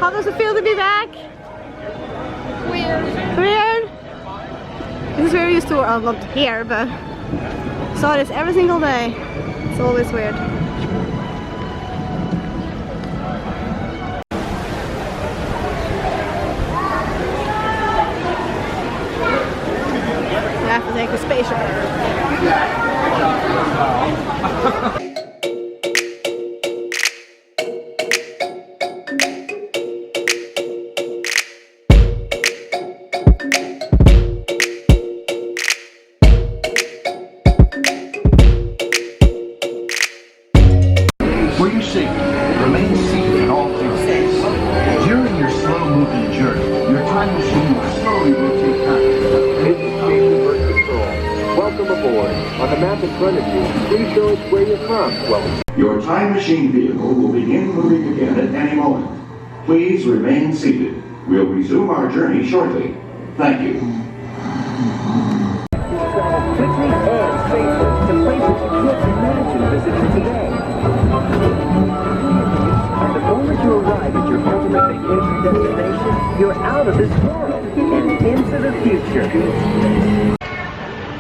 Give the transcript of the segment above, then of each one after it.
How does it feel to be back? Weird. Weird? This is where we used to, well, not here, but saw this every single day. It's always weird. I have to take a spaceship. Where you seat, remain seated in all places. During your slow-moving journey, your time machine will slowly rotate back. This is Station Bird Control. Welcome aboard. On the map in front of you, please show us where you're from. Well, Your time machine vehicle will begin moving again at any moment. Please remain seated. We'll resume our journey shortly. Thank you. travel quickly and safely to places you can't imagine visiting today. And the moment you arrive at your ultimate vacation destination, you're out of this world and into the future.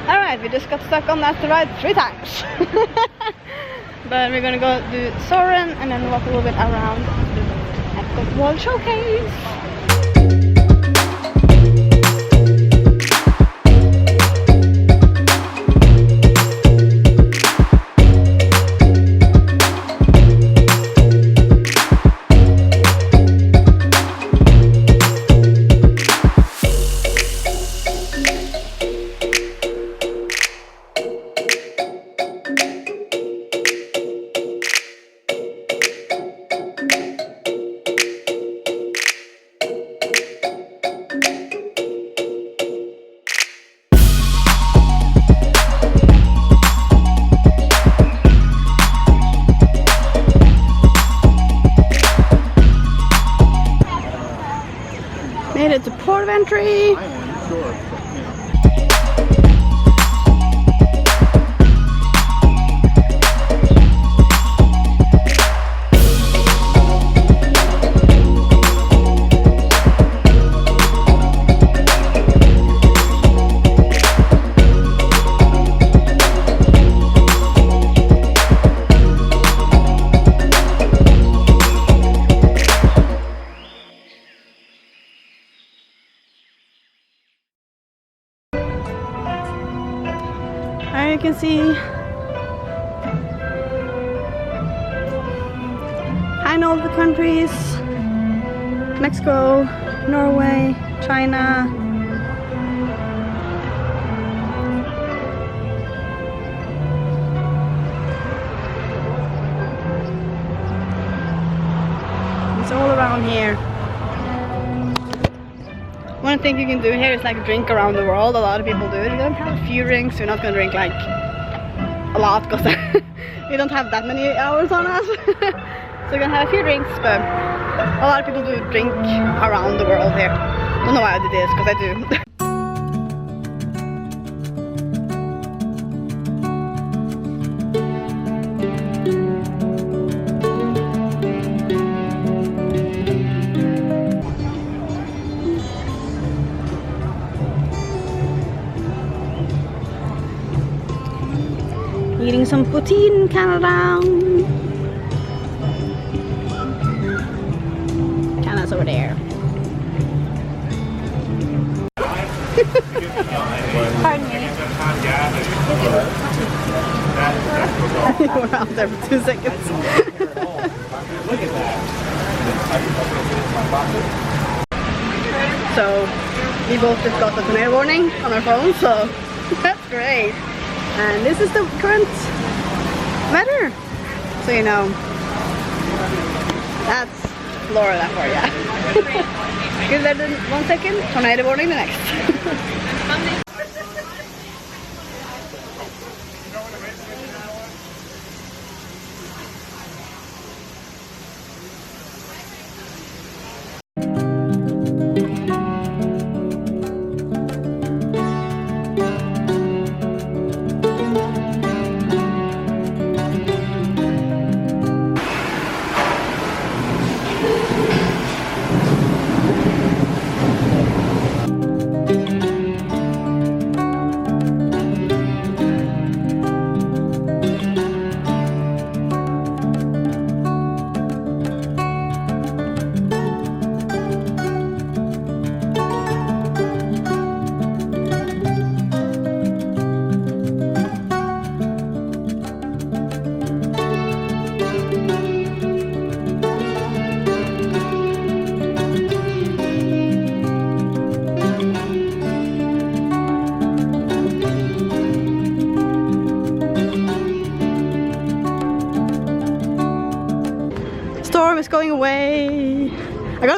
Alright, we just got stuck on that ride 3 times. But we're gonna go do Soarin' and then walk a little bit around the Epcot World Showcase. Made it to port of entry. There you can see kind of all the countries: Mexico, Norway, China. It's all around here. One thing you can do here is like drink around the world. A lot of people do it. We don't have a few drinks. We're not gonna drink like a lot because we don't have that many hours on us. So we're gonna have a few drinks, but a lot of people do drink around the world here. Don't know why I did this, because I do. Eating some poutine in Canada. Canada's over there. Pardon me. You were out there for 2 seconds. So, we both just got the tornado warning on our phone, so that's great. And this is the current weather, so you know, that's Florida for you. Good weather 1 second, tornado warning the next.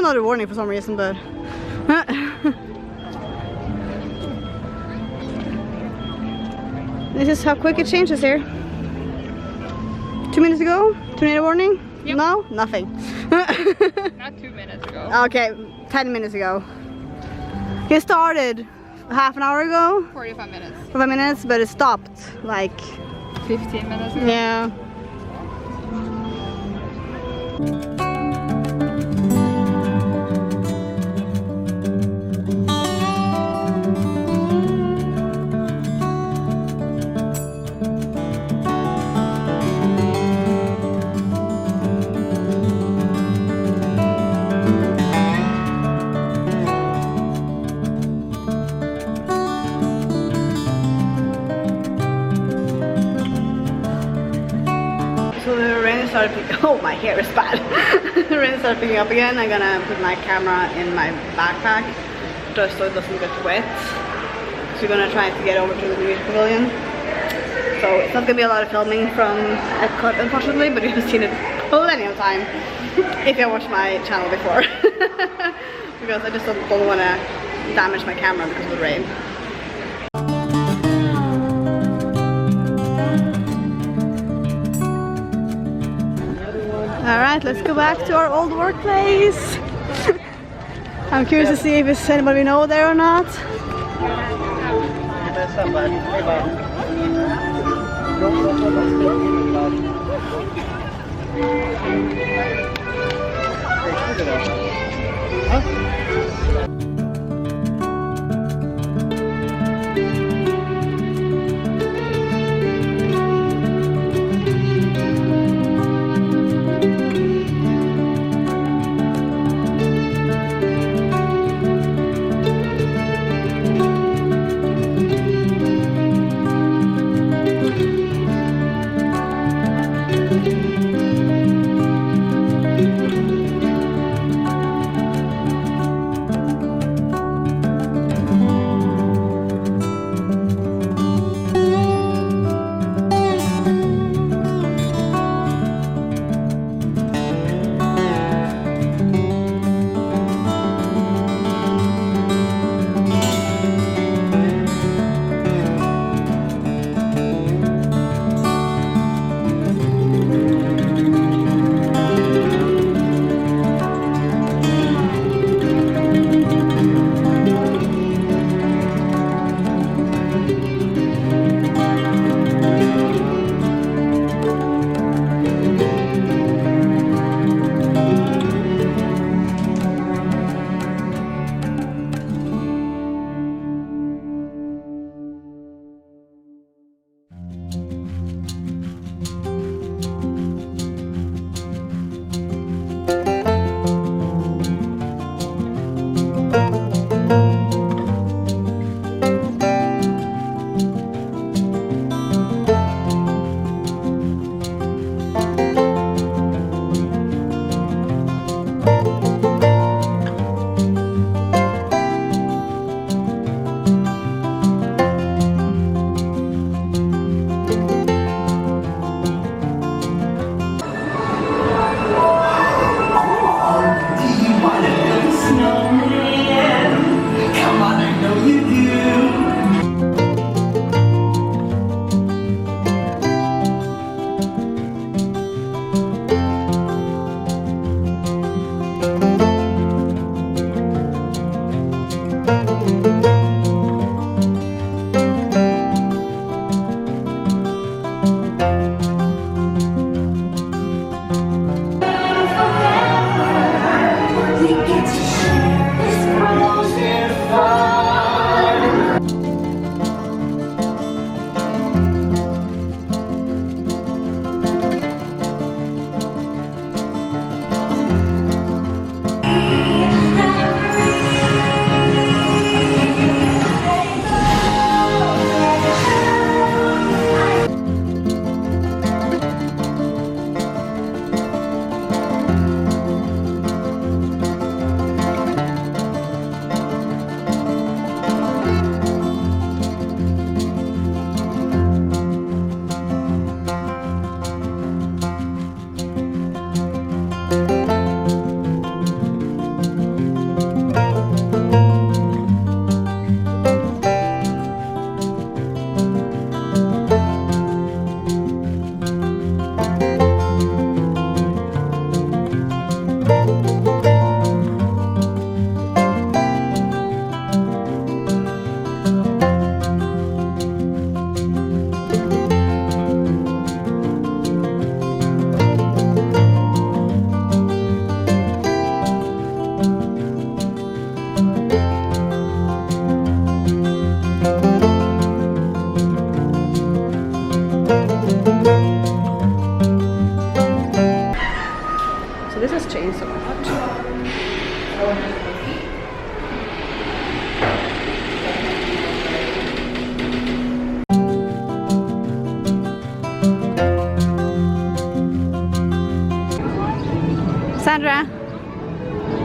another warning for some reason, but... This is how quick it changes here. 2 minutes ago, tornado warning. Yep. Now, nothing. Not 2 minutes ago. Okay, 10 minutes ago. It started half an hour ago. 45 minutes. 5 minutes, but it stopped like... 15 minutes ago. Yeah. So the rain started picking oh, my hair is bad. The rain started picking up again. I'm gonna put my camera in my backpack just so it doesn't get wet. So we're gonna try to get over to the music pavilion. So it's not gonna be a lot of filming from Epcot, unfortunately, but you've seen it plenty of time if you watched my channel before. Because I just don't want to damage my camera because of the rain. Alright, let's go back to our old workplace. I'm curious to see if there's anybody we know there or not.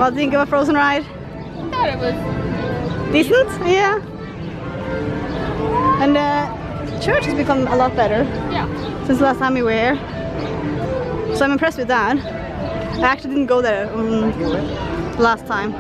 What do you think of a Frozen ride? I thought it was Decent? Yeah. And the church has become a lot better yeah. since the last time we were here. So I'm impressed with that. I actually didn't go there last time.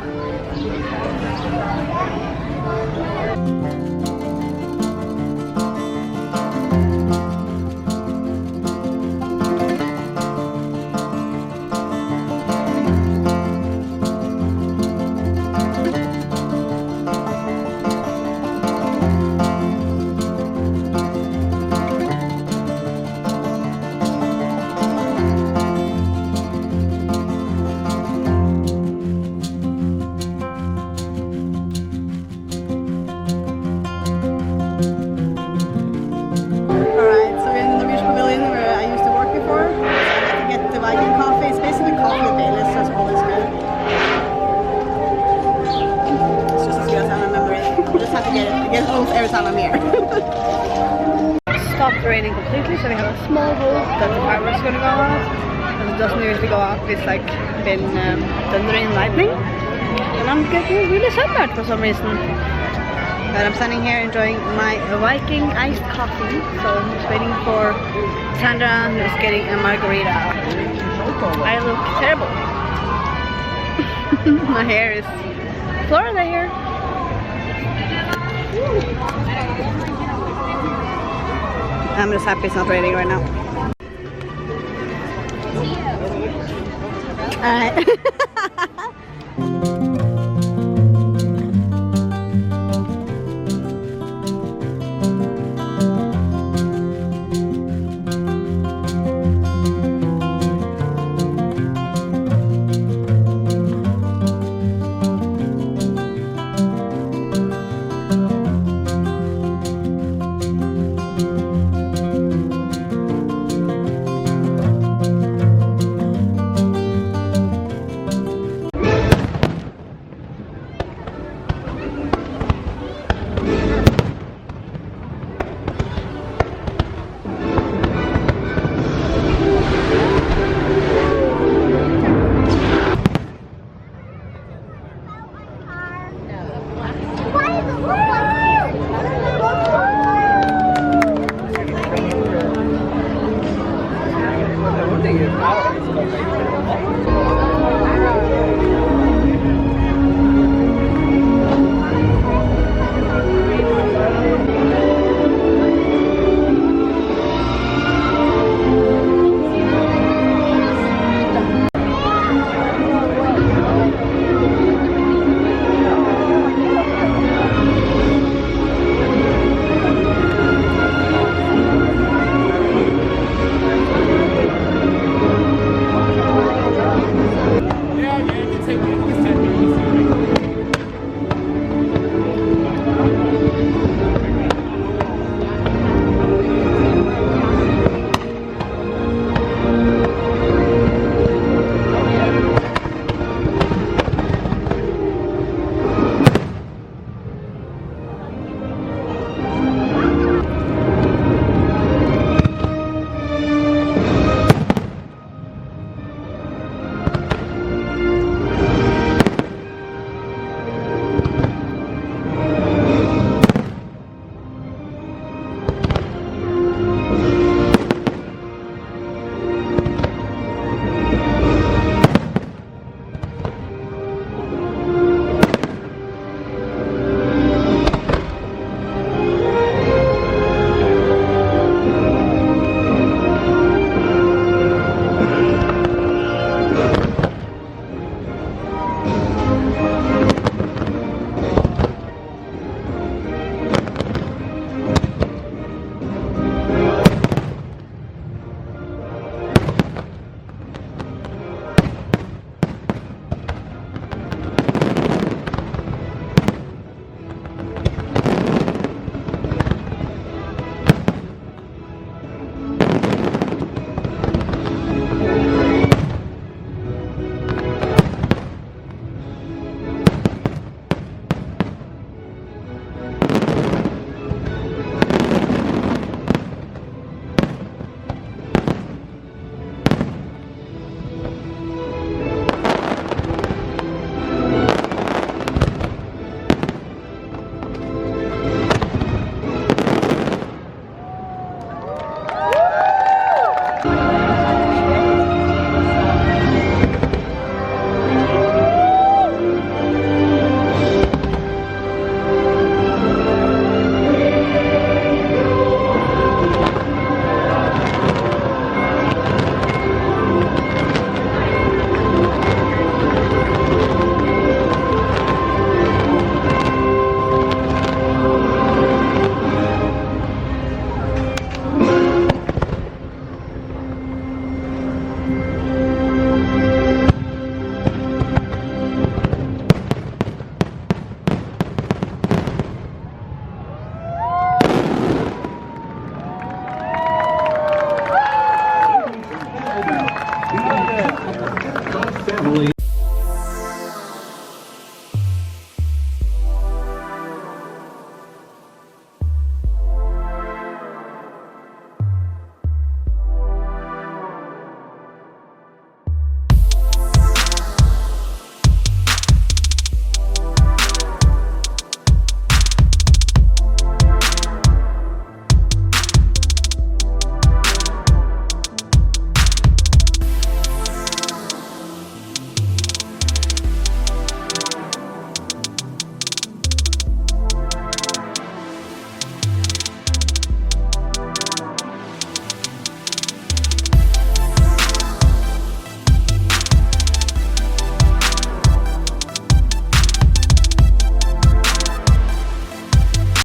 Every time I'm here. Stopped raining completely, so we have a small hope that the fireworks are going to go off. Because it doesn't usually go off. It's like been thundering and lightning. And I'm getting really sunburned for some reason. But I'm standing here enjoying my Viking iced coffee. So I'm just waiting for Sandra, who's getting a margarita. I look terrible. My hair is Florida hair. I'm just happy it's not raining right now. Alright.